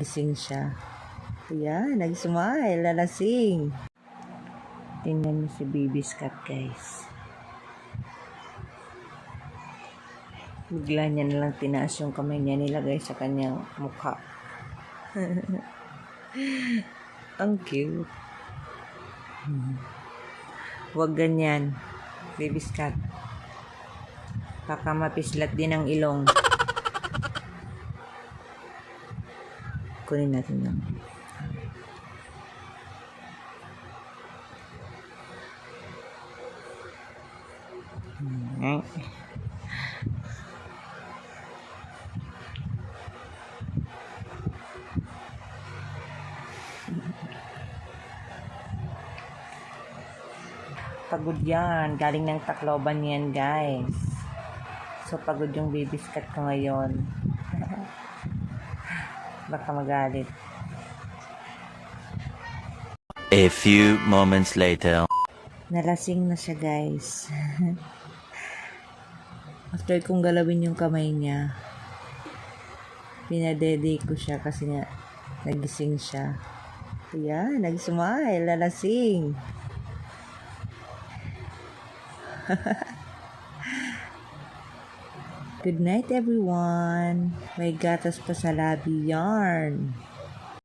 nagising siya. Ayan, nag-smile, lalasing. Tingnan niyo si Baby's cat, guys. Bigla niya nalang tinaas yung kamay niya, nilagay sa kanyang mukha. Ang cute. Huwag ganyan, Baby's cat. Baka mapislat din ang ilong. Kunin natin lang. Pagod yan. Galing ng Tacloban yan, guys. So, pagod yung Baby's cat ko ngayon. Baka magalit. A few moments later. Nalasing na siya, guys. After kong galawin yung kamay niya, pinadede ko siya kasi nga nagising siya. Ayan, nag-smile, lalasing. Good night, everyone. May gatas pa sa labi yarn.